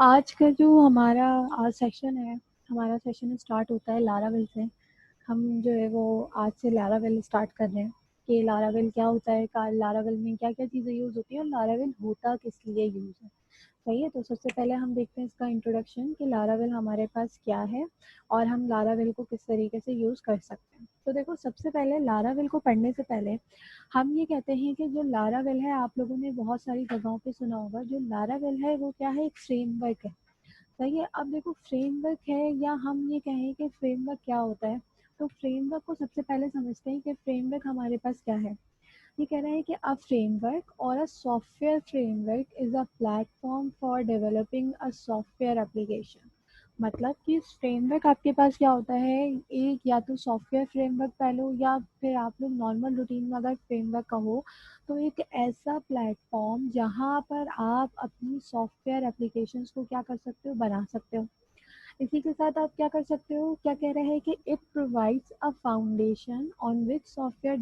आज का जो हमारा आज सेशन है, हमारा सेशन स्टार्ट होता है लारावेल से। हम जो है वो आज से लारावेल स्टार्ट कर रहे हैं कि लारावेल क्या होता है, लारावेल में क्या क्या चीज़ें यूज़ होती हैं और लारावेल होता किस लिए यूज़ है। सही है, तो सबसे पहले हम देखते हैं इसका इंट्रोडक्शन कि लारावेल हमारे पास क्या है और हम लारावेल को किस तरीके से यूज़ कर सकते हैं। तो देखो, सबसे पहले लारावेल को पढ़ने से पहले हम ये कहते हैं कि जो लारावेल है, आप लोगों ने बहुत सारी जगहों पे सुना होगा, जो लारावेल है वो क्या है, एक फ्रेमवर्क है। सही है, अब देखो फ्रेमवर्क है या हम ये कहें कि फ्रेमवर्क क्या होता है। तो फ्रेमवर्क को सबसे पहले समझते हैं कि फ्रेमवर्क हमारे पास क्या है। ये कह रहा है कि अ फ्रेमवर्क और a software framework is a platform for developing a software application. मतलब कि फ्रेमवर्क आपके पास क्या होता है, एक या तो सॉफ्टवेयर फ्रेमवर्क कह लो या फिर आप लोग नॉर्मल रूटीन में अगर फ्रेमवर्क कहो तो एक ऐसा प्लेटफॉर्म जहाँ पर आप अपनी सॉफ्टवेयर एप्लीकेशंस को क्या कर सकते हो, बना सकते हो। इसी के साथ आप क्या कर सकते हो, क्या कह रहे हैं कि it provides a foundation on which software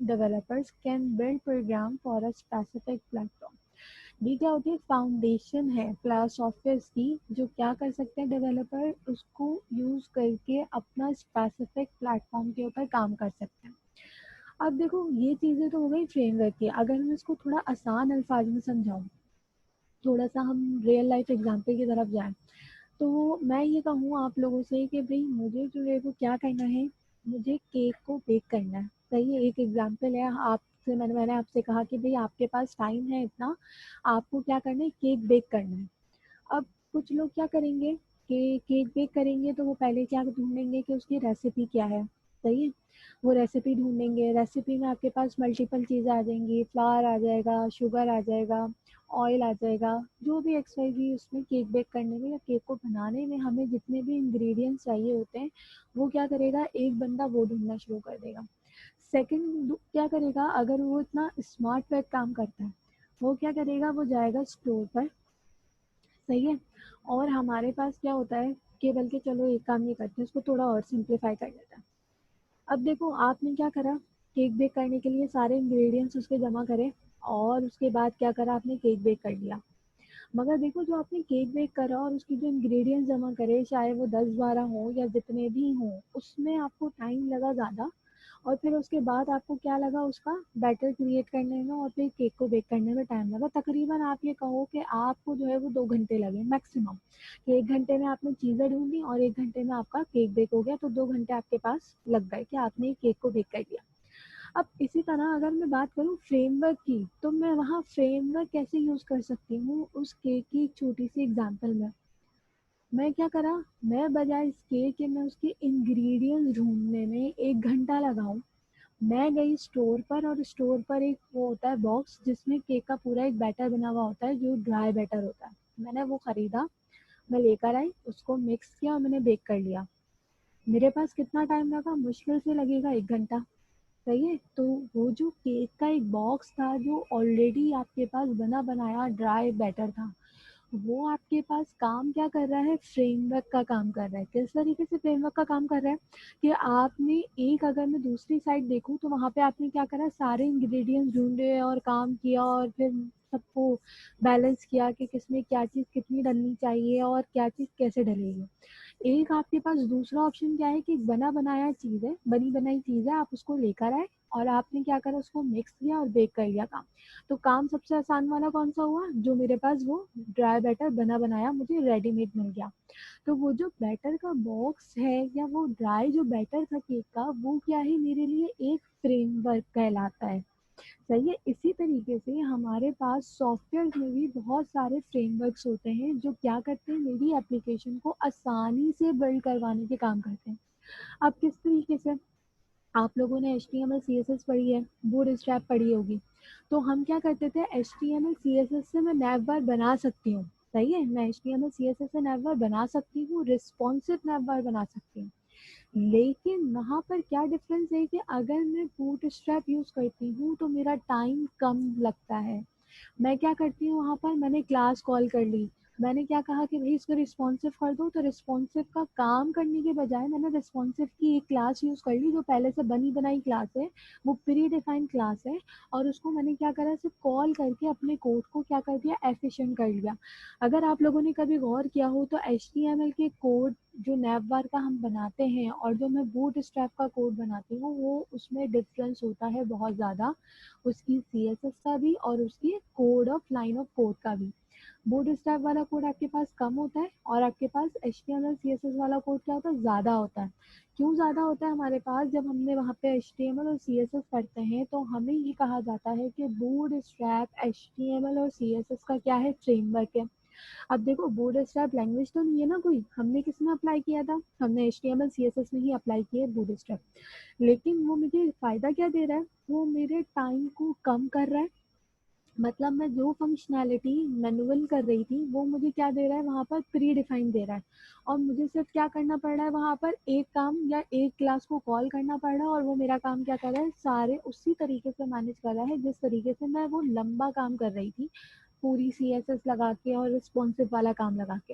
developers can build program for a specific platform. ये क्या होती है, फाउंडेशन है प्लस सॉफ्टवेयर की, जो क्या कर सकते हैं डेवलपर, उसको यूज करके अपना स्पेसिफिक प्लेटफॉर्म के ऊपर काम कर सकते हैं। अब देखो, ये चीज़ें तो हो गई फ्रेमवर्क की। अगर मैं इसको थोड़ा आसान अल्फाज में समझाऊँ, थोड़ा सा हम रियल लाइफ एग्जांपल की तरफ जाएं, तो मैं ये कहूँ आप लोगों से कि भाई मुझे जो है वो क्या करना है, मुझे केक को बेक करना है। सही है, एक एग्जांपल है आपसे, मैंने आपसे कहा कि भाई आपके पास टाइम है इतना, आपको क्या करना है, केक बेक करना है। अब कुछ लोग क्या करेंगे कि केक बेक करेंगे तो वो पहले क्या ढूंढेंगे कि उसकी रेसिपी क्या है। सही है, वो रेसिपी ढूंढेंगे, रेसिपी में आपके पास मल्टीपल चीज़ें आ जाएंगी, फ्लावर आ जाएगा, शुगर आ जाएगा, ऑयल आ जाएगा, जो भी एक्स वाई जी उसमें केक बेक करने में या केक को बनाने में हमें जितने भी इंग्रेडिएंट्स चाहिए होते हैं, वो क्या करेगा, एक बंदा वो ढूंढना शुरू कर देगा। सेकंड क्या करेगा, अगर वो इतना स्मार्ट वर्क काम करता है, वो क्या करेगा, वो जाएगा स्टोर पर। सही है, और हमारे पास क्या होता है कि बल्कि चलो एक काम ये करते हैं, इसको थोड़ा और सिंप्लीफाई कर लेते हैं। अब देखो, आपने क्या करा, केक बेक करने के लिए सारे इंग्रेडिएंट्स उसके जमा करे और उसके बाद क्या करा, आपने केक बेक कर लिया। मगर देखो, जो आपने केक बेक करा और उसकी जो इंग्रेडिएंट्स जमा करे, चाहे वो 10-12 हो या जितने भी हों, उसमें आपको टाइम लगा ज़्यादा। और फिर उसके बाद आपको क्या लगा, उसका बैटर क्रिएट करने में और फिर केक को बेक करने में टाइम लगा। तकरीबन आप ये कहो कि आपको जो है वो 2 घंटे लगे मैक्सिमम, कि 1 घंटे में आपने चीज़ें ढूंढी और 1 घंटे में आपका केक बेक हो गया, तो 2 घंटे आपके पास लग गए कि आपने केक को बेक कर दिया। अब इसी तरह अगर मैं बात करूँ फ्रेमवर्क की, तो मैं वहाँ फ्रेमवर्क कैसे यूज़ कर सकती हूँ उस केक की एक छोटी सी एग्जांपल में। मैं क्या करा, मैं बजाय इसके कि मैं उसके इंग्रेडिएंट्स ढूंढने में 1 घंटा लगाऊं, मैं गई स्टोर पर और स्टोर पर एक वो होता है बॉक्स जिसमें केक का पूरा एक बैटर बना हुआ होता है, जो ड्राई बैटर होता है। मैंने वो खरीदा, मैं लेकर आई, उसको मिक्स किया और मैंने बेक कर लिया। मेरे पास कितना टाइम लगा, मुश्किल से लगेगा 1 घंटा। सही है, तो वो जो केक का एक बॉक्स था जो ऑलरेडी आपके पास बना बनाया ड्राई बैटर था, वो आपके पास काम क्या कर रहा है, फ्रेमवर्क का काम कर रहा है। किस तरीके से फ्रेमवर्क का काम कर रहा है कि आपने एक, अगर मैं दूसरी साइड देखूँ तो वहाँ पे आपने क्या करा, सारे इंग्रेडिएंट्स ढूंढे और काम किया और फिर सबको बैलेंस किया कि किसमें क्या चीज़ कितनी डलनी चाहिए और क्या चीज़ कैसे डलेगी। एक आपके पास दूसरा ऑप्शन क्या है कि बना बनाया चीज़ है, बनी बनाई चीज़ है, आप उसको लेकर आए और आपने क्या करा, उसको मिक्स किया और बेक कर लिया काम। तो काम सबसे आसान वाला कौन सा हुआ, जो मेरे पास वो ड्राई बैटर बना बनाया मुझे रेडीमेड मिल गया। तो वो जो बैटर का बॉक्स है या वो ड्राई जो बैटर था केक का, वो क्या है, मेरे लिए एक फ्रेमवर्क कहलाता है। सही है, इसी तरीके से हमारे पास सॉफ्टवेयर में भी बहुत सारे फ्रेमवर्क्स होते हैं जो क्या करते हैं, मेरी एप्लीकेशन को आसानी से बिल्ड करवाने के काम करते हैं। अब किस तरीके से, आप लोगों ने HTML CSS पढ़ी है, बूटस्ट्रैप पढ़ी होगी। तो हम क्या करते थे, HTML CSS से मैं नैव बार बना सकती हूँ। सही है, मैं HTML CSS से नैव बार बना सकती हूँ, रिस्पॉन्सिव नैव बार बना सकती हूँ। लेकिन वहाँ पर क्या डिफरेंस है कि अगर मैं बूटस्ट्रैप यूज़ करती हूँ तो मेरा टाइम कम लगता है। मैं क्या करती हूँ, वहाँ पर मैंने क्लास कॉल कर ली, मैंने क्या कहा कि भाई इसको रिस्पॉन्सिव कर दो, तो रिस्पॉन्सिव का काम करने के बजाय मैंने रिस्पॉन्सिव की एक क्लास यूज कर ली जो पहले से बनी बनाई क्लास है, वो प्री डिफाइंड क्लास है, और उसको मैंने क्या करा, सिर्फ कॉल करके अपने कोड को क्या कर दिया, एफिशिएंट कर लिया। अगर आप लोगों ने कभी गौर किया हो तो HTML के कोड जो नैवबार का हम बनाते हैं और जो मैं बूटस्ट्रैप का कोड बनाती हूँ, वो उसमें डिफरेंस होता है बहुत ज़्यादा, उसकी CSS का भी और उसकी code of line of code का भी। बूटस्ट्रैप वाला कोड आपके पास कम होता है और आपके पास HTML CSS वाला कोड क्या होता है, ज़्यादा होता है। क्यों ज़्यादा होता है हमारे पास, जब हमने वहाँ पे HTML और CSS पढ़ते हैं तो हमें ये कहा जाता है कि बूटस्ट्रैप HTML और CSS का क्या है, फ्रेमवर्क है। अब देखो बूटस्ट्रैप लैंग्वेज तो नहीं है ना कोई, हमने किस में अप्लाई किया था, हमने HTML CSS में ही अप्लाई किया है बूटस्ट्रैप। लेकिन वो मुझे फ़ायदा क्या दे रहा है, वो मेरे टाइम को कम कर रहा है। मतलब मैं जो फंक्शनैलिटी मैनुअल कर रही थी वो मुझे क्या दे रहा है वहाँ पर, प्री डिफाइन दे रहा है। और मुझे सिर्फ क्या करना पड़ रहा है वहाँ पर, एक काम या एक क्लास को कॉल करना पड़ रहा है, और वो मेरा काम क्या कर रहा है, सारे उसी तरीके से मैनेज कर रहा है जिस तरीके से मैं वो लंबा काम कर रही थी, पूरी CSS लगा के और रिस्पॉन्सिव वाला काम लगा के।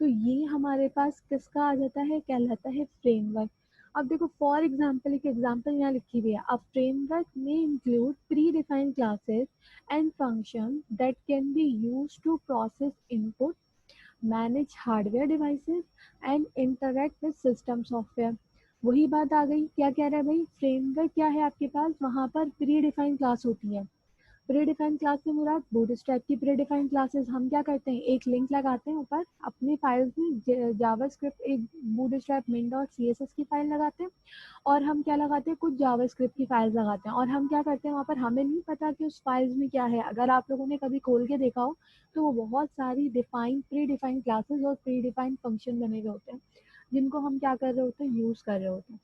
तो ये हमारे पास किसका आ जाता है, कहलाता है फ्रेमवर्क। अब देखो फॉर एग्जाम्पल, एक एग्जाम्पल यहाँ लिखी हुई है, अ फ्रेमवर्क में include pre defined classes and function that can be used to process input, manage hardware devices and interact with system software। वही बात आ गई, क्या कह रहा है भाई, फ्रेमवर्क क्या है आपके पास, वहां पर प्री डिफाइंड क्लास होती है। प्री डिफाइंड क्लास से मुराद बूटस्ट्रैप की प्री डिफाइंड क्लासेस, हम क्या करते हैं, एक लिंक लगाते हैं ऊपर अपनी फाइल्स में, जावास्क्रिप्ट एक बूटस्ट्रैप min.css की फाइल लगाते हैं, और हम क्या लगाते हैं, कुछ जावास्क्रिप्ट की फाइल्स लगाते हैं, और हम क्या करते हैं वहाँ पर, हमें नहीं पता कि उस फाइल्स में क्या है। अगर आप लोगों ने कभी खोल के देखा हो तो वो बहुत सारी डिफाइंड प्री डिफाइंड क्लासेस और प्री डिफाइंड फंक्शन बने हुए होते हैं, जिनको हम क्या कर रहे होते हैं, यूज कर रहे होते हैं।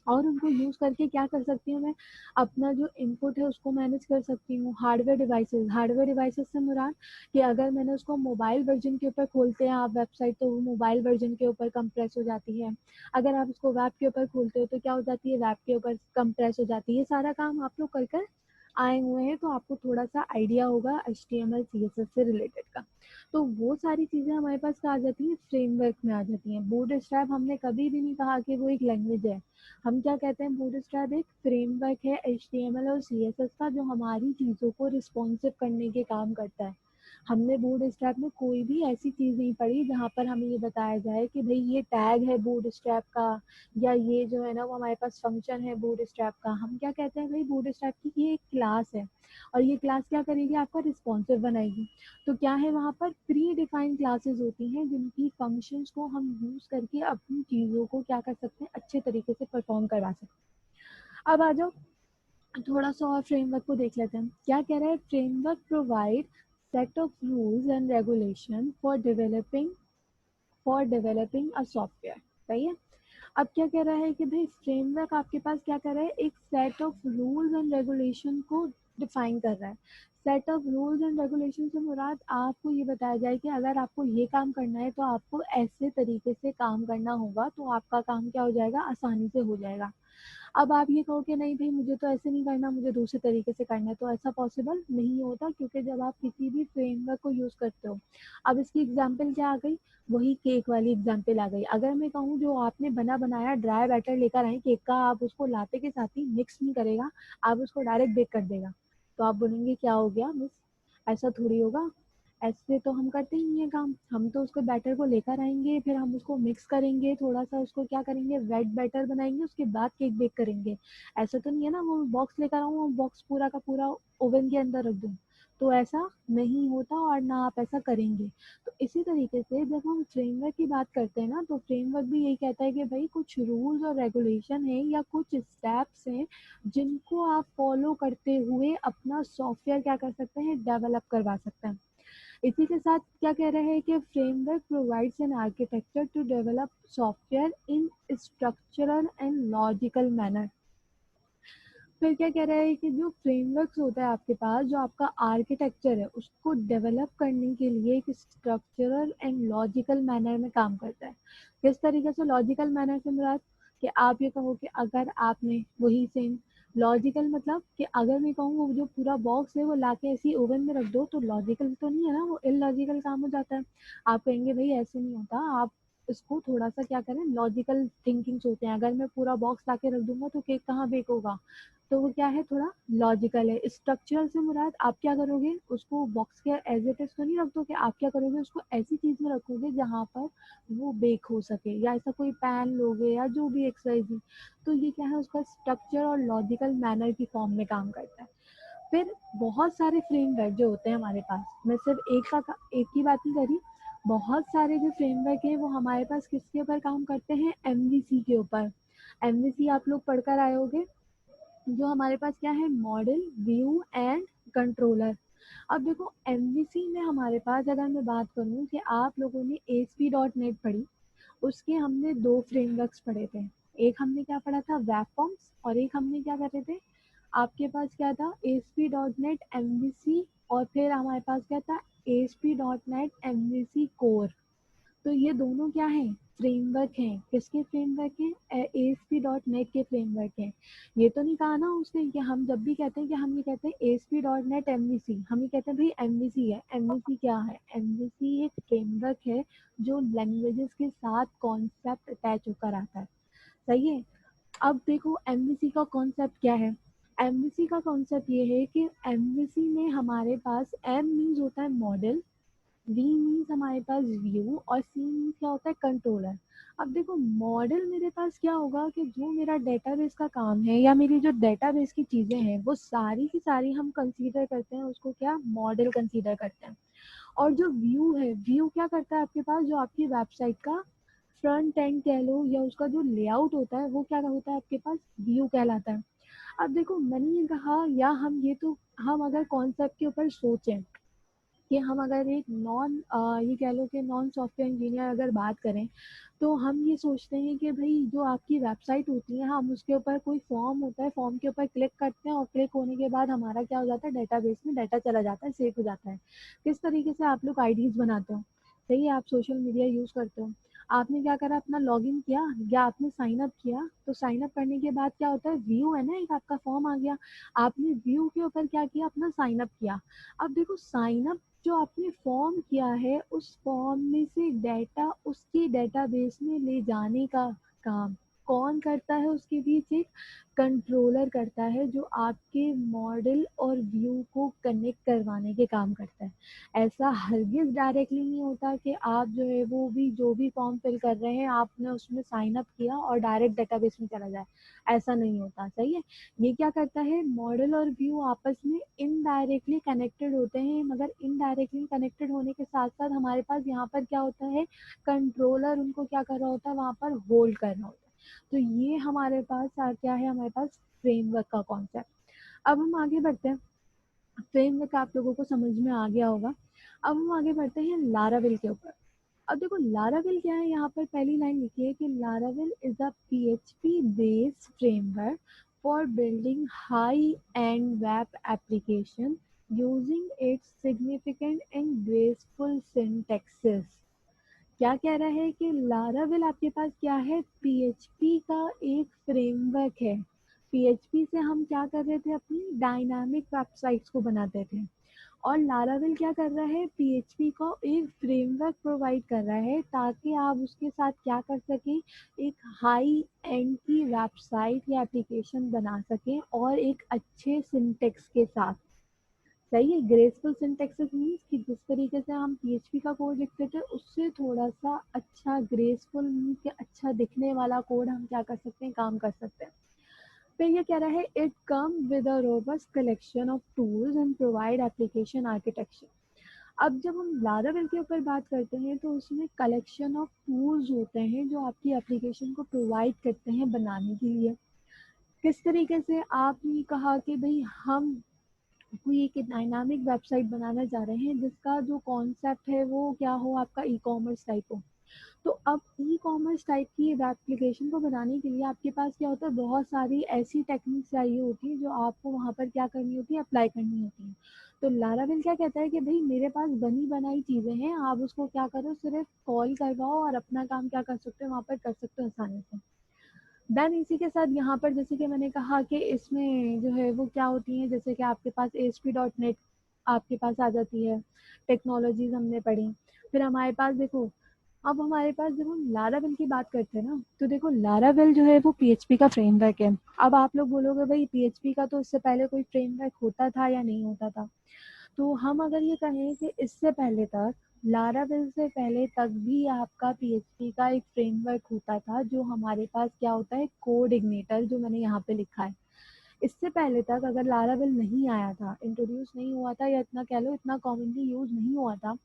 और उनको यूज करके क्या कर सकती हूँ मैं, अपना जो इनपुट है उसको मैनेज कर सकती हूँ। हार्डवेयर डिवाइसेस से मुराद कि अगर मैंने उसको मोबाइल वर्जन के ऊपर खोलते हैं आप वेबसाइट, तो वो मोबाइल वर्जन के ऊपर कंप्रेस हो जाती है। अगर आप उसको वेब के ऊपर खोलते हो तो क्या हो जाती है, वेब के ऊपर कंप्रेस हो जाती है। ये सारा काम आप लोग कर कर आए हुए हैं, तो आपको थोड़ा सा आइडिया होगा HTML CSS से रिलेटेड का। तो वो सारी चीज़ें हमारे पास कहा जाती है, फ्रेमवर्क में आ जाती हैं। बूटस्ट्रैप हमने कभी भी नहीं कहा कि वो एक लैंग्वेज है। हम क्या कहते हैं, बूटस्ट्रैप एक फ्रेमवर्क है HTML और CSS का, जो हमारी चीज़ों को रिस्पॉन्सिव करने के काम करता है। हमने बूटस्ट्रैप में कोई भी ऐसी चीज़ नहीं पढ़ी जहाँ पर हमें ये बताया जाए कि भाई ये टैग है बूटस्ट्रैप का, या ये जो है ना वो हमारे पास फंक्शन है बूटस्ट्रैप का। हम क्या कहते हैं भाई, बूटस्ट्रैप की ये एक क्लास है, और ये क्लास क्या करेगी, आपका रिस्पॉन्सिव बनाएगी। तो क्या है, वहाँ पर प्री डिफाइंड क्लासेस होती हैं जिनकी फंक्शंस को हम यूज करके अपनी चीज़ों को क्या कर सकते हैं, अच्छे तरीके से परफॉर्म करवा सकते हैं। अब आ जाओ थोड़ा सा और फ्रेमवर्क को देख लेते हैं, क्या कह रहा है, framework provide set of rules and regulation for developing a software. सही है। अब क्या कह रहा है कि भाई फ्रेमवर्क आपके पास क्या कर रहा है, एक set of rules and regulation को डिफाइन कर रहा है। Set of rules and regulation से मुराद आपको ये बताया जाए कि अगर आपको ये काम करना है तो आपको ऐसे तरीके से काम करना होगा, तो आपका काम क्या हो जाएगा, आसानी से हो जाएगा। अब आप ये कहो कि नहीं भाई मुझे तो ऐसे नहीं करना, मुझे दूसरे तरीके से करना है, तो ऐसा पॉसिबल नहीं होता, क्योंकि जब आप किसी भी फ्रेमवर्क को यूज करते हो, अब इसकी एग्जांपल क्या आ गई, वही केक वाली एग्जांपल आ गई। अगर मैं कहूँ जो आपने बना बनाया ड्राई बैटर लेकर आए केक का, आप उसको लाते के साथ ही मिक्स नहीं करेगा, आप उसको डायरेक्ट बेक कर देगा, तो आप बोलेंगे क्या हो गया मिस, ऐसा थोड़ी होगा। ऐसे तो हम करते ही नहीं है काम, हम तो उसको बैटर को लेकर आएंगे, फिर हम उसको मिक्स करेंगे, थोड़ा सा उसको क्या करेंगे, वेट बैटर बनाएंगे, उसके बाद केक बेक करेंगे। ऐसा तो नहीं है ना वो बॉक्स लेकर आऊँ और बॉक्स पूरा का पूरा ओवन के अंदर रख दूँ, तो ऐसा नहीं होता और ना आप ऐसा करेंगे। तो इसी तरीके से जब हम फ्रेमवर्क की बात करते हैं ना, तो फ्रेमवर्क भी यही कहता है कि भाई कुछ रूल्स और रेगुलेशन है या कुछ स्टेप्स हैं जिनको आप फॉलो करते हुए अपना सॉफ्टवेयर क्या कर सकते हैं, डेवलप करवा सकते हैं। इसी के साथ क्या कह रहे हैं कि framework provides an architecture to develop software in structural and logical manner. फिर क्या कह रहा है कि जो फ्रेमवर्क्स होता है आपके पास, जो आपका आर्किटेक्चर है उसको डेवलप करने के लिए एक स्ट्रक्चरल एंड लॉजिकल मैनर में काम करता है। किस तरीके से लॉजिकल मैनर से मुराद, कि आप ये कहो कि अगर आपने वही सेम लॉजिकल मतलब कि अगर मैं कहूँ वो जो पूरा बॉक्स है वो लाके ऐसे ही ओवन में रख दो, तो लॉजिकल तो नहीं है ना, वो इलॉजिकल काम हो जाता है। आप कहेंगे भाई ऐसे नहीं होता, आप इसको थोड़ा सा क्या करें, लॉजिकल थिंकिंग सोचें। अगर मैं पूरा बॉक्स लाके रख दूंगा तो केक कहाँ बेक होगा, तो वो क्या है, थोड़ा लॉजिकल है। स्ट्रक्चरल से मुराद आप क्या करोगे, उसको बॉक्स के एज इट इज तो नहीं रख दोगे, आप क्या करोगे, उसको ऐसी चीज में रखोगे जहाँ पर वो बेक हो सके, या ऐसा कोई पैन लोगे या जो भी एक्सरसाइज। तो ये क्या है, उसका स्ट्रक्चर और लॉजिकल मैनर की फॉर्म में काम करता है। फिर बहुत सारे फ्रेमवर्क जो होते हैं हमारे पास, मैं सिर्फ एक की बात नहीं करी, बहुत सारे जो फ्रेमवर्क हैं वो हमारे पास किसके ऊपर काम करते हैं, एमवीसी के ऊपर। एमवीसी आप लोग पढ़कर आए होगे, जो हमारे पास क्या है, मॉडल, व्यू एंड कंट्रोलर। अब देखो एमवीसी में हमारे पास, अगर मैं बात करूँ कि आप लोगों ने ASP.NET पढ़ी, उसके हमने दो फ्रेमवर्क्स पढ़े थे। एक हमने क्या पढ़ा था, वेब फॉर्म्स, और एक हमने क्या करे थे, आपके पास क्या था, ASP.NET MVC, और फिर हमारे पास क्या था, ASP.NET MVC कोर। तो ये दोनों क्या हैं, फ्रेमवर्क हैं। किसके फ्रेमवर्क हैं, ASP.NET के फ्रेमवर्क हैं। ये तो नहीं कहा ना उसने कि हम जब भी कहते हैं कि हम ये कहते हैं ASP.NET MVC, हम ये कहते हैं भाई MVC है। MVC क्या है, MVC एक फ्रेमवर्क है जो लैंग्वेजेस के साथ कॉन्सेप्ट अटैच होकर आता है। सही है। अब देखो एमवीसी का कॉन्सेप्ट क्या है। एमवीसी का कॉन्सेप्ट ये है कि एमवीसी में हमारे पास एम मीन्स होता है मॉडल, वी मीन्स हमारे पास व्यू, और सी मीन्स क्या होता है, कंट्रोलर। अब देखो मॉडल मेरे पास क्या होगा कि जो मेरा डेटाबेस का काम है या मेरी जो डेटाबेस की चीजें हैं वो सारी की सारी हम कंसीडर करते हैं, उसको क्या, मॉडल कंसीडर करते हैं। और जो व्यू है, व्यू क्या करता है आपके पास, जो आपकी वेबसाइट का फ्रंट एंड कह लो या उसका जो लेआउट होता है वो क्या होता है आपके पास, व्यू कहलाता है। अब देखो मैंने ये कहा, या हम ये तो, हम अगर कॉन्सेप्ट के ऊपर सोचें कि हम अगर एक नॉन, ये कह लो कि नॉन सॉफ्टवेयर इंजीनियर अगर बात करें, तो हम ये सोचते हैं कि भाई जो आपकी वेबसाइट होती है, हम उसके ऊपर कोई फॉर्म होता है, फॉर्म के ऊपर क्लिक करते हैं और क्लिक होने के बाद हमारा क्या हो जाता है, डेटाबेस में डाटा चला जाता है, सेव हो जाता है। किस तरीके से आप लोग आईडीज बनाते हो, सही है, आप सोशल मीडिया यूज करते हो, आपने क्या करा, अपना लॉगिन किया या आपने साइन अप किया, तो साइन अप करने के बाद क्या होता है, व्यू है ना, एक आपका फॉर्म आ गया, आपने व्यू के ऊपर क्या किया, अपना साइन अप किया। अब देखो साइन अप जो आपने फॉर्म किया है, उस फॉर्म में से डेटा उसकी डेटाबेस में ले जाने का काम कौन करता है, उसके बीच एक कंट्रोलर करता है, जो आपके मॉडल और व्यू को कनेक्ट करवाने के काम करता है। ऐसा हरगिज डायरेक्टली नहीं होता कि आप जो है वो भी जो भी फॉर्म फिल कर रहे हैं आपने उसमें साइन अप किया और डायरेक्ट डेटाबेस में चला जाए, ऐसा नहीं होता। सही है। ये क्या करता है, मॉडल और व्यू आपस में इनडायरेक्टली कनेक्टेड होते हैं, मगर इनडायरेक्टली कनेक्टेड होने के साथ साथ हमारे पास यहाँ पर क्या होता है, कंट्रोलर उनको क्या कर रहा होता है, वहाँ पर होल्ड कर रहा होता है। तो ये हमारे पास क्या है, हमारे पास फ्रेमवर्क का कॉन्सेप्ट। अब हम आगे बढ़ते हैं, फ्रेमवर्क आप लोगों को समझ में आ गया होगा। अब हम आगे बढ़ते हैं लारावेल के ऊपर। अब देखो लारावेल क्या है, यहाँ पर पहली लाइन लिखी है कि Laravel is a PHP based framework for building high end web application using its significant and graceful syntaxes. क्या कह रहा है कि लारावेल आपके पास क्या है, PHP का एक फ्रेमवर्क है। PHP से हम क्या कर रहे थे, अपनी डायनामिक वेबसाइट्स को बनाते थे, और लारावेल क्या कर रहा है, PHP को एक फ्रेमवर्क प्रोवाइड कर रहा है ताकि आप उसके साथ क्या कर सकें, एक हाई एंड की वेबसाइट या एप्लीकेशन बना सकें, और एक अच्छे सिंटेक्स के साथ। सही है। ग्रेसफुल सिंटेक्स मीन्स कि जिस तरीके से हम PHP का कोड लिखते थे उससे थोड़ा सा अच्छा, ग्रेसफुल मीन्स कि अच्छा दिखने वाला कोड हम क्या कर सकते हैं, काम कर सकते हैं। फिर ये कह रहा है, it come with a robust collection of tools and provide application architecture. अब जब हम लारावेल के ऊपर बात करते हैं तो उसमें कलेक्शन ऑफ टूल्स होते हैं जो आपकी एप्लीकेशन को प्रोवाइड करते हैं बनाने के लिए। किस तरीके से, आपने कहा कि भाई हम कोई एक डायनामिक वेबसाइट बनाना चाह रहे हैं जिसका जो कॉन्सेप्ट है वो क्या हो, आपका ई कॉमर्स टाइप हो। तो अब ई कॉमर्स टाइप की वेब एप्लीकेशन को बनाने के लिए आपके पास क्या होता है, बहुत सारी ऐसी टेक्निक्स चाहिए होती है जो आपको वहाँ पर क्या करनी होती है, अप्लाई करनी होती है। तो लारावेल क्या कहता है कि भाई मेरे पास बनी बनाई चीज़ें हैं, आप उसको क्या करो, सिर्फ कॉल करवाओ और अपना काम क्या कर सकते हो, वहाँ पर कर सकते हो आसानी से। देन इसी के साथ यहाँ पर जैसे कि मैंने कहा कि इसमें जो है वो क्या होती है, जैसे कि आपके पास ASP.NET आपके पास आ जाती है, टेक्नोलॉजीज हमने पढ़ी। फिर हमारे पास देखो, अब हमारे पास जब हम लारावेल की बात करते हैं ना, तो देखो लारावेल जो है वो PHP का फ्रेमवर्क है। अब आप लोग बोलोगे भाई PHP का तो इससे पहले कोई फ्रेमवर्क होता था या नहीं होता था, तो हम अगर ये कहें कि इससे पहले तक, लारावेल से पहले तक भी आपका PHP का एक फ्रेमवर्क होता था, जो हमारे पास क्या होता है, कोड इग्निटर, जो मैंने यहाँ पे लिखा है। इससे पहले तक अगर लारावेल नहीं आया था, इंट्रोड्यूस नहीं हुआ था, या इतना कह लो इतना कॉमनली यूज नहीं हुआ था,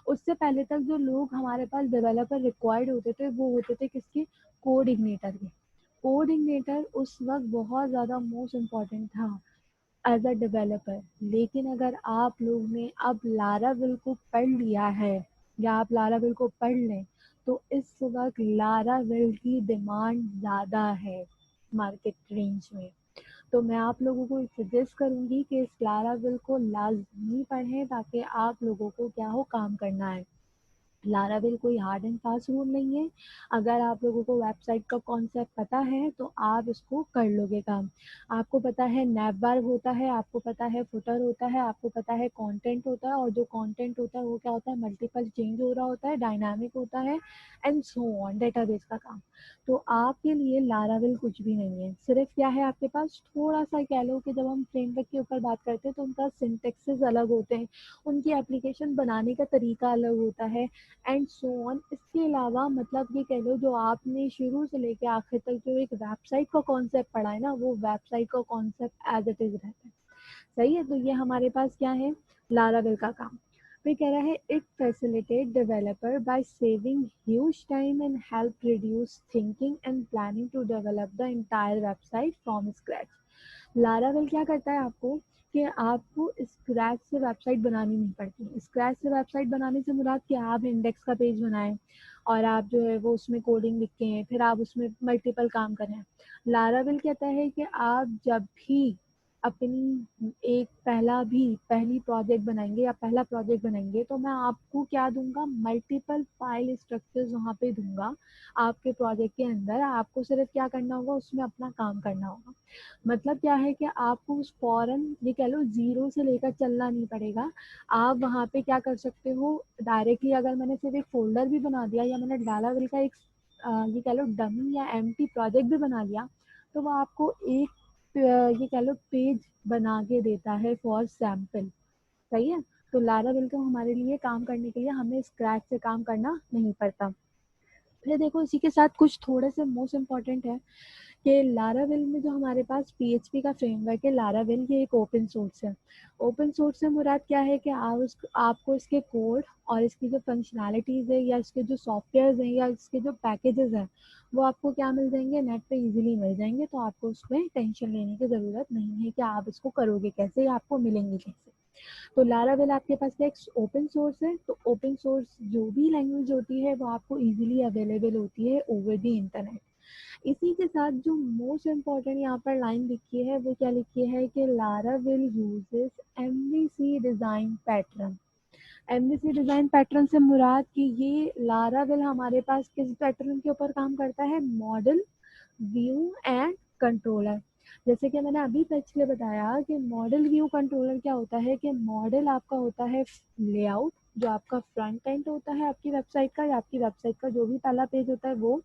उससे पहले तक जो लोग हमारे पास डेवलपर रिक्वायर्ड होते थे वो होते थे किसके, कोड इग्निटर के। कोड इग्निटर उस वक्त बहुत ज़्यादा मोस्ट इम्पॉर्टेंट था एज अ डेवलपर। लेकिन अगर आप लोग ने अब लारावेल को पढ़ लिया है, या आप लारावेल को पढ़ लें, तो इस वक्त लारावेल की डिमांड ज़्यादा है मार्केट रेंज में। तो मैं आप लोगों को सजेस्ट करूंगी कि इस लारावेल को लाजमी पढ़ें, ताकि आप लोगों को क्या हो, काम करना है। लारावेल कोई हार्ड एंड फास्ट रूल नहीं है। अगर आप लोगों को वेबसाइट का कॉन्सेप्ट पता है तो आप इसको कर लोगे काम। आपको पता है नैवबार होता है, आपको पता है फुटर होता है, आपको पता है कंटेंट होता है, और जो कंटेंट होता है वो क्या होता है, मल्टीपल चेंज हो रहा होता है, डायनामिक होता है, एंड सो ऑन, डेटाबेस का काम। तो आपके लिए लारावेल कुछ भी नहीं है, सिर्फ क्या है आपके पास, थोड़ा सा कह लो कि जब हम फ्रेमवर्क के ऊपर बात करते हैं तो उनका सिंटेक्सेस अलग होते हैं, उनकी एप्लीकेशन बनाने का तरीका अलग होता है, एंड सो ऑन। इसके अलावा मतलब ये कह लो, जो आपने शुरू से लेके आखिर तक जो एक वेबसाइट का कॉन्सेप्ट पढ़ा है ना, वो वेबसाइट का कॉन्सेप्ट एज इट इज रहता है। सही है, तो ये हमारे पास क्या है, लारावेल का काम। फिर कह रहा है, it facilitate developer by saving huge time and help reduce thinking and planning to develop the entire website from scratch. Laravel क्या करता है आपको, कि आपको स्क्रैच से वेबसाइट बनानी नहीं पड़ती। स्क्रैच से वेबसाइट बनाने से मुराद कि आप इंडेक्स का पेज बनाएं और आप जो है वो उसमें कोडिंग लिखें, फिर आप उसमें मल्टीपल काम करें। लारावेल कहता है कि आप जब भी अपनी एक पहली प्रोजेक्ट बनाएंगे या पहला प्रोजेक्ट बनाएंगे, तो मैं आपको क्या दूंगा, मल्टीपल फाइल स्ट्रक्चर्स वहाँ पे दूंगा आपके प्रोजेक्ट के अंदर। आपको सिर्फ क्या करना होगा, उसमें अपना काम करना होगा। मतलब क्या है कि आपको उस फॉरन ये कह लो जीरो से लेकर चलना नहीं पड़ेगा। आप वहाँ पे क्या कर सकते हो, डायरेक्टली अगर मैंने सिर्फ एक फोल्डर भी बना दिया, या मैंने लारावेल का एक ये कह लो डमी या एम्प्टी प्रोजेक्ट भी बना लिया, तो वो आपको एक ये कह लो पेज बना के देता है फॉर सैम्पल। सही है, तो लारावेल को हमारे लिए काम करने के लिए हमें स्क्रैच से काम करना नहीं पड़ता। फिर देखो इसी के साथ कुछ थोड़े से मोस्ट इम्पॉर्टेंट है, कि लारावेल में जो हमारे पास PHP का फ्रेमवर्क है, लारावेल ये एक ओपन सोर्स है। ओपन सोर्स से मुराद क्या है, कि आपको इसके कोड और इसकी जो फंक्शनैलिटीज़ है, या इसके जो सॉफ्टवेयर हैं, या इसके जो पैकेजेस हैं, वो आपको क्या मिल जाएंगे, नेट पे इजीली मिल जाएंगे। तो आपको उसमें टेंशन लेने की ज़रूरत नहीं है कि आप इसको करोगे कैसे या आपको मिलेंगे कैसे। तो लारावेल आपके पास क्या एक ओपन सोर्स है, तो ओपन सोर्स जो भी लैंग्वेज होती है वो आपको इजीली अवेलेबल होती है ओवर द इंटरनेट। इसी के साथ जो मोस्ट इम्पॉर्टेंट यहाँ पर लाइन लिखी है, वो क्या लिखी है, कि Laravel uses MVC design pattern. MVC design pattern से मुराद कि ये लारावेल हमारे पास किस पैटर्न के ऊपर काम करता है, मॉडल, व्यू एंड कंट्रोलर। जैसे कि मैंने अभी पिछले बताया कि मॉडल व्यू कंट्रोलर क्या होता है, कि मॉडल आपका होता है लेआउट, जो आपका फ्रंट एंड होता है आपकी वेबसाइट का, या आपकी वेबसाइट का जो भी पहला पेज होता है वो।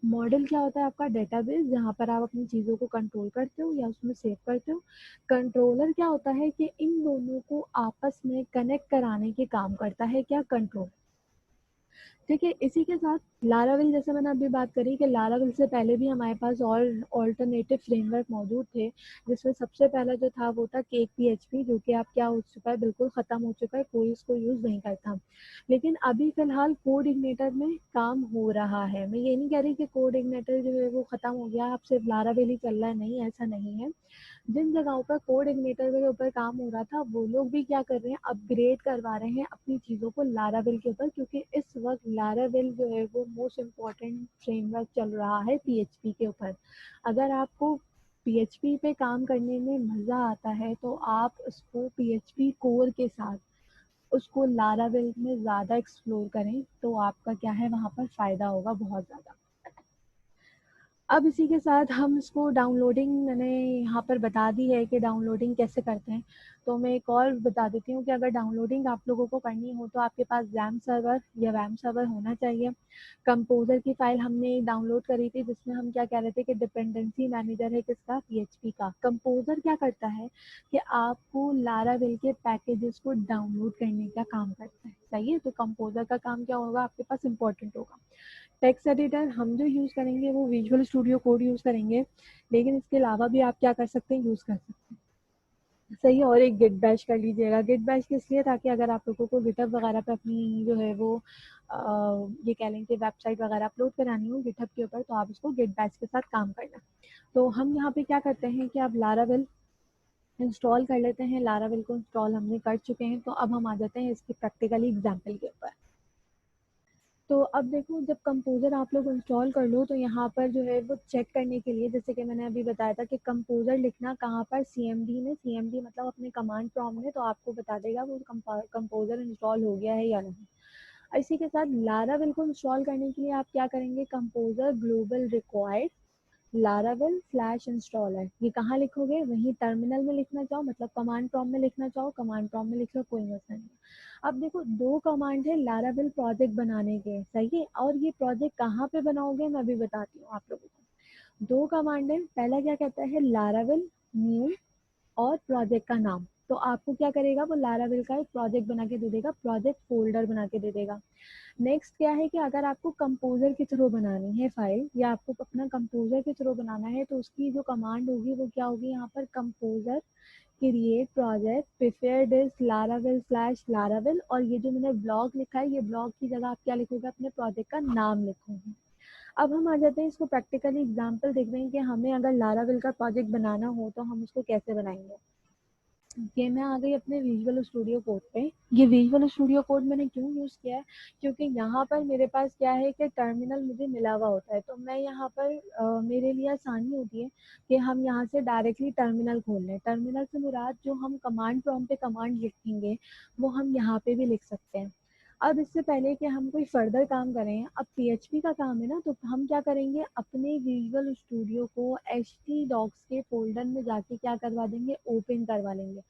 मॉडल क्या होता है, आपका डेटाबेस, जहाँ पर आप अपनी चीज़ों को कंट्रोल करते हो या उसमें सेव करते हो। कंट्रोलर क्या होता है, कि इन दोनों को आपस में कनेक्ट कराने के काम करता है क्या, कंट्रोल। ठीक है, इसी के साथ लारावेल, जैसे मैंने अभी बात करी कि लारावेल से पहले भी हमारे पास और ऑल्टरनेटिव फ्रेमवर्क मौजूद थे, जिसमें सबसे पहला जो था वो था केक PHP, जो कि अब क्या हो चुका है, बिल्कुल ख़त्म हो चुका है, कोई इसको यूज़ नहीं करता। लेकिन अभी फ़िलहाल कोड इग्निटर में काम हो रहा है। मैं ये नहीं कह रही कि कोड इग्निटर जो है वो ख़त्म हो गया, अब सिर्फ लारावेल ही चल रहा है, नहीं, ऐसा नहीं है। जिन जगहों पर कोड इग्निटर के ऊपर काम हो रहा था, वो लोग भी क्या कर रहे हैं, अपग्रेड करवा रहे हैं अपनी चीज़ों को लारावेल के ऊपर, क्योंकि इस वक्त लारावेल जो है वो मोस्ट इम्पॉर्टेंट फ्रेमवर्क चल रहा है PHP के ऊपर। अगर आपको PHP पे काम करने में मज़ा आता है, तो आप उसको PHP कोर के साथ उसको लारावेल में ज़्यादा एक्सप्लोर करें, तो आपका क्या है, वहाँ पर फ़ायदा होगा बहुत ज़्यादा। अब इसी के साथ हम इसको डाउनलोडिंग मैंने यहाँ पर बता दी है कि डाउनलोडिंग कैसे करते हैं। तो मैं एक और बता देती हूँ कि अगर डाउनलोडिंग आप लोगों को करनी हो तो आपके पास जैम सर्वर या वैम सर्वर होना चाहिए। कंपोजर की फाइल हमने डाउनलोड करी थी जिसमें हम क्या कह रहे थे कि डिपेंडेंसी मैनेजर है किसका, पीएचपी का। कंपोजर क्या करता है कि आपको लारावेल के पैकेजेस को डाउनलोड करने का काम करता है। सही है, तो कंपोजर का काम क्या होगा आपके पास इंपॉर्टेंट होगा। टेक्स्ट एडिटर हम जो यूज़ करेंगे वो विजुअल स्टूडियो कोड यूज़ करेंगे, लेकिन इसके अलावा भी आप क्या कर सकते हैं, यूज़ कर सकते हैं। सही है, और एक गिट बैश कर लीजिएगा। गिट बैश किस लिए, ताकि अगर आप लोगों को गिटहब वगैरह पे अपनी जो है वो ये कह लें कि वेबसाइट वगैरह अपलोड करानी हो गिटहब के ऊपर, तो आप इसको गिट बैश के साथ काम करना। तो हम यहाँ पे क्या करते हैं कि आप लारावेल इंस्टॉल कर लेते हैं। लारावेल को इंस्टॉल हमने कर चुके हैं, तो अब हम आ जाते हैं इसकी प्रैक्टिकली एग्जाम्पल के ऊपर। तो अब देखो, जब कंपोजर आप लोग इंस्टॉल कर लो तो यहाँ पर जो है वो चेक करने के लिए, जैसे कि मैंने अभी बताया था कि कंपोजर लिखना कहाँ पर, सीएमडी में। सीएमडी मतलब अपने कमांड प्रॉम्प्ट में, तो आपको बता देगा वो कंपोजर इंस्टॉल हो गया है या नहीं। इसी के साथ लारावेल को इंस्टॉल करने के लिए आप क्या करेंगे, composer global required Laravel slash installer, ये कहाँ लिखोगे, वहीं टर्मिनल में लिखना चाहो, मतलब कमांड प्रॉम्प्ट में लिखना चाहो कमांड प्रॉम्प्ट में लिख लो, कोई मसला नहीं। अब देखो, दो कमांड है लारावेल प्रोजेक्ट बनाने के, सही है, और ये प्रोजेक्ट कहाँ पे बनाओगे मैं भी बताती हूँ आप लोगों को। दो कमांड है, पहला क्या कहता है लारावेल न्यू और प्रोजेक्ट का नाम। तो आपको क्या करेगा, वो लारावेल का एक प्रोजेक्ट बना के दे देगा, प्रोजेक्ट फोल्डर बना के दे देगा। नेक्स्ट क्या है कि अगर आपको कंपोजर के थ्रू बनानी है फाइल, या आपको अपना कंपोजर के थ्रू बनाना है, तो उसकी जो कमांड होगी वो क्या होगी, यहाँ पर composer create project prefer this Laravel slash Laravel, और ये जो मैंने ब्लॉग लिखा है, ये ब्लॉग की जगह आप क्या लिखोगे, अपने प्रोजेक्ट का नाम लिखोगे। अब हम आ जाते हैं इसको प्रैक्टिकली एग्जाम्पल देख रहे हैं कि हमें अगर लारावेल का प्रोजेक्ट बनाना हो तो हम उसको कैसे बनाएंगे। ये मैं आ गई अपने विजुअल स्टूडियो कोड पे। ये विजुअल स्टूडियो कोड मैंने क्यों यूज़ किया है, क्योंकि यहाँ पर मेरे पास क्या है कि टर्मिनल मुझे मिला हुआ होता है, तो मैं यहाँ पर मेरे लिए आसानी होती है कि हम यहाँ से डायरेक्टली टर्मिनल खोल लें। टर्मिनल से मुराद जो हम कमांड प्रॉम्प्ट पे कमांड लिखेंगे वो हम यहाँ पे भी लिख सकते हैं। अब इससे पहले कि हम कोई फर्दर काम करें, अब पीएचपी का काम है ना, तो हम क्या करेंगे, अपने विजुअल स्टूडियो को htdocs के फोल्डर में जाके क्या करवा देंगे, ओपन करवा लेंगे।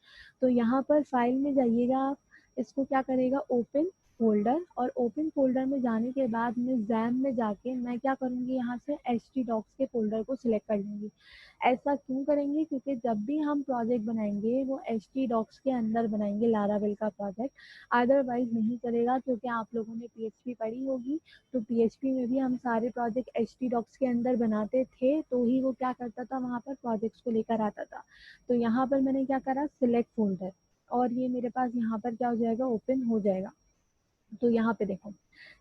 तो यहाँ पर फाइल में जाइएगा आप, इसको क्या करेगा, ओपन फोल्डर, और ओपन फोल्डर में जाने के बाद मैं जैम में जाके मैं क्या करूँगी, यहाँ से htdocs के फोल्डर को सिलेक्ट कर लूँगी। ऐसा क्यों करेंगे, क्योंकि जब भी हम प्रोजेक्ट बनाएंगे वो htdocs के अंदर बनाएंगे लारावेल का प्रोजेक्ट, अदरवाइज नहीं चलेगा। क्योंकि आप लोगों ने पीएचपी पढ़ी होगी, तो पीएचपी में भी हम सारे प्रोजेक्ट htdocs के अंदर बनाते थे, तो ही वो क्या करता था, वहाँ पर प्रोजेक्ट्स को लेकर आता था। तो यहाँ पर मैंने क्या करा, सिलेक्ट फोल्डर, और ये मेरे पास यहाँ पर क्या हो जाएगा, ओपन हो जाएगा। तो यहाँ पे देखो,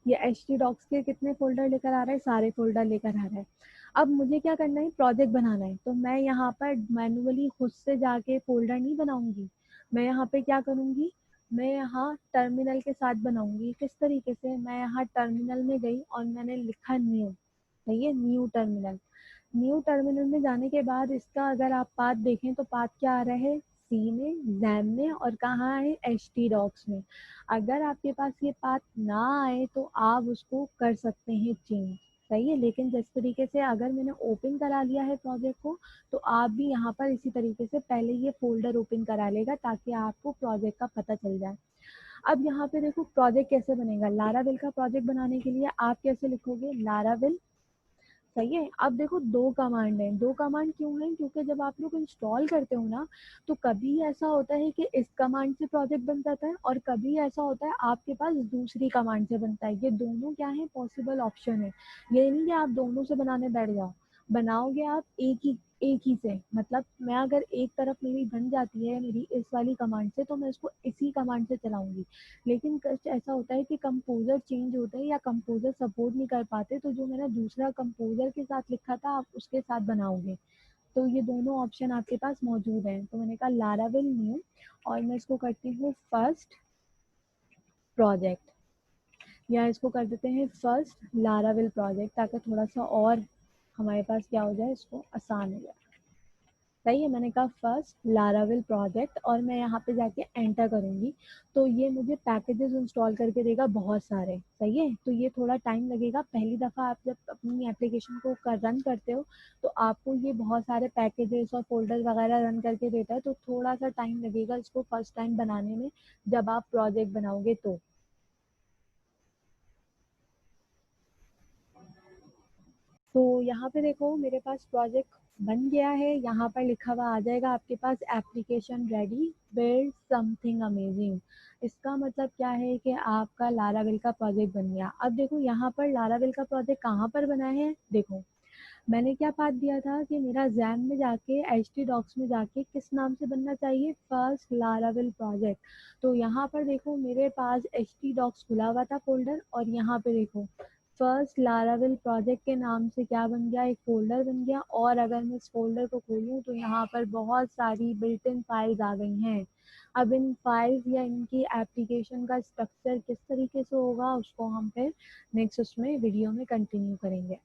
ये htdocs के कितने फोल्डर लेकर आ रहा है, सारे फोल्डर लेकर आ रहा है। अब मुझे क्या करना है, प्रोजेक्ट बनाना है, तो मैं यहाँ पर मैन्युअली खुद से जाके फोल्डर नहीं बनाऊंगी। मैं यहाँ पे क्या करूँगी, मैं यहाँ टर्मिनल के साथ बनाऊंगी। किस तरीके से, मैं यहाँ टर्मिनल में गई और मैंने लिखा न्यू, सही है, न्यू टर्मिनल। न्यू टर्मिनल में जाने के बाद इसका अगर आप पाथ देखें तो पाथ क्या आ रहा है, सी में, जैम में, और कहाँ है, htdocs में। अगर आपके पास ये पाथ ना आए तो आप उसको कर सकते हैं चेंज, सही है। लेकिन जिस तरीके से अगर मैंने ओपन करा लिया है प्रोजेक्ट को, तो आप भी यहाँ पर इसी तरीके से पहले ये फोल्डर ओपन करा लेगा, ताकि आपको प्रोजेक्ट का पता चल जाए। अब यहाँ पे देखो प्रोजेक्ट कैसे बनेगा, लारावेल का प्रोजेक्ट बनाने के लिए आप कैसे लिखोगे, लारावेल, सही है। अब देखो, दो कमांड है, दो कमांड क्यों है, क्योंकि जब आप लोग इंस्टॉल करते हो ना, तो कभी ऐसा होता है कि इस कमांड से प्रोजेक्ट बन जाता है, और कभी ऐसा होता है आपके पास दूसरी कमांड से बनता है। ये दोनों क्या है, पॉसिबल ऑप्शन है। ये नहीं कि आप दोनों से बनाने बैठ जाओ, बनाओगे आप एक ही से, मतलब मैं अगर एक तरफ मेरी बन जाती है मेरी इस वाली कमांड से, तो मैं इसको इसी कमांड से चलाऊंगी। लेकिन कुछ ऐसा होता है कि कंपोजर चेंज होता है या कंपोजर सपोर्ट नहीं कर पाते, तो जो मैंने दूसरा कंपोजर के साथ लिखा था आप उसके साथ बनाओगे। तो ये दोनों ऑप्शन आपके पास मौजूद हैं। तो मैंने कहा लारावेल न्यू, और मैं इसको करती हूँ फर्स्ट प्रोजेक्ट, या इसको कर देते हैं फर्स्ट लारावेल प्रोजेक्ट, ताकि थोड़ा सा और हमारे पास क्या हो जाए, इसको आसान हो जाए। सही है, मैंने कहा फर्स्ट लारावेल प्रोजेक्ट और मैं यहाँ पे जाके एंटर करूंगी, तो ये मुझे पैकेजेस इंस्टॉल करके देगा बहुत सारे। सही है, तो ये थोड़ा टाइम लगेगा, पहली दफ़ा आप जब अपनी एप्लीकेशन को रन करते हो तो आपको ये बहुत सारे पैकेजेस और फोल्डर वगैरह रन करके देता है, तो थोड़ा सा टाइम लगेगा इसको फर्स्ट टाइम बनाने में, जब आप प्रोजेक्ट बनाओगे तो। तो यहाँ पे देखो मेरे पास प्रोजेक्ट बन गया है, यहाँ पर लिखा हुआ आ जाएगा आपके पास application ready, build something amazing. इसका मतलब क्या है कि आपका लारावेल का प्रोजेक्ट बन गया। अब देखो यहाँ पर लारावेल का प्रोजेक्ट कहाँ पर बना है, देखो मैंने क्या बात दिया था कि मेरा जैम में जाके एच टी डॉक्स में जाके किस नाम से बनना चाहिए, फर्स्ट लारावेल प्रोजेक्ट। तो यहाँ पर देखो मेरे पास एच टी डॉक्स खुला हुआ था फोल्डर, और यहाँ पे देखो फर्स्ट लारावेल प्रोजेक्ट के नाम से क्या बन गया, एक फोल्डर बन गया। और अगर मैं इस फोल्डर को खोलूँ तो यहाँ पर बहुत सारी बिल्ट इन फाइल्स आ गई हैं। अब इन फाइल्स या इनकी एप्लीकेशन का स्ट्रक्चर किस तरीके से होगा उसको हम फिर नेक्स्ट उसमें वीडियो में कंटिन्यू करेंगे।